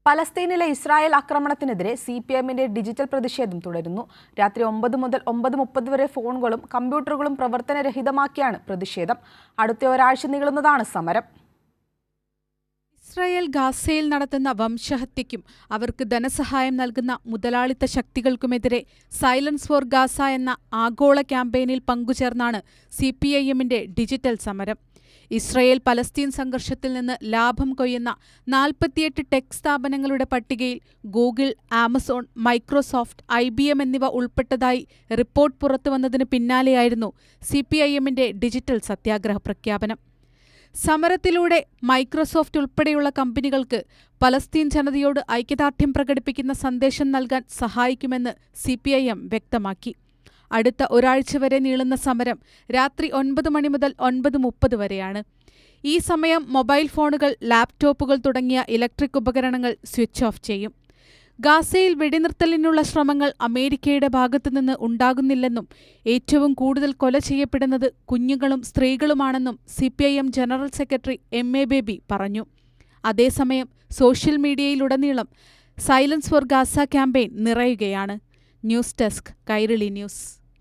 പലസ്തീനിലെ Israel ആക്രമണത്തിനെതിരെ CPIഎമ്മിന്റെ digital പ്രതിഷേധം തുടരുന്നു. രാത്രി 9 മുതൽ 9:30 വരെ ഫോണുകളും കമ്പ്യൂട്ടറുകളും പ്രവർത്തനരഹിതമാക്കിയാണ് പ്രതിഷേധം. അടുത്ത ഒരാഴ്ച നീളുന്നതാണ് സമരം. ഇസ്രായേൽ ഗാസയിൽ നടത്തുന്ന വംശഹത്യയ്ക്കും അവർക്ക് ധനസഹായം നൽകുന്ന മുതലാളിത്ത ശക്തികൾക്കുമെതിരെ സൈലൻസ് ഫോർ ഗാസ എന്ന ആഗോള ക്യാമ്പയിനിൽ പങ്കുചേർന്നാണ് CPIഎമ്മിന്റെ ഡിജിറ്റൽ സമരം. ഇസ്രായേൽ പലസ്തീൻ സംഘർഷത്തിൽ നിന്ന് ലാഭം കൊയ്യുന്ന 48 ടെക് സ്ഥാപനങ്ങളുടെ പട്ടികയിൽ ഗൂഗിൾ, ആമസോൺ, മൈക്രോസോഫ്റ്റ്, IBM എന്നിവ ഉൾപ്പെട്ടതായി റിപ്പോർട്ട് പുറത്തുവന്നതിന് പിന്നാലെയായിരുന്നു CPIഎമ്മിന്റെ ഡിജിറ്റൽ സത്യാഗ്രഹ പ്രഖ്യാപനം. സമരത്തിലൂടെ മൈക്രോസോഫ്റ്റ് ഉൾപ്പെടെയുള്ള കമ്പനികൾക്ക് പലസ്തീൻ ജനതയോട് ഐക്യദാർഢ്യം പ്രകടിപ്പിക്കുന്ന സന്ദേശം നൽകാൻ സഹായിക്കുമെന്ന് CPIഎം വ്യക്തമാക്കി. അടുത്ത ഒരാഴ്ച വരെ നീളുന്ന സമരം രാത്രി 9 മണി മുതൽ 9:30 വരെയാണ്. ഈ സമയം മൊബൈൽ ഫോണുകൾ, ലാപ്ടോപ്പുകൾ തുടങ്ങിയ ഇലക്ട്രിക് ഉപകരണങ്ങൾ സ്വിച്ച് ഓഫ് ചെയ്യും. ഗാസയിൽ വെടിനിർത്തലിനുള്ള ശ്രമങ്ങൾ അമേരിക്കയുടെ ഭാഗത്തുനിന്ന് ഉണ്ടാകുന്നില്ലെന്നും ഏറ്റവും കൂടുതൽ കൊല ചെയ്യപ്പെടുന്നത് കുഞ്ഞുങ്ങളും സ്ത്രീകളുമാണെന്നും CPIഎം ജനറൽ സെക്രട്ടറി MA ബേബി പറഞ്ഞു. അതേസമയം സോഷ്യൽ മീഡിയയിലുടനീളം സൈലൻസ് ഫോർ ഗാസ ക്യാമ്പയിൻ നിറയുകയാണ്. News desk, Kairali news.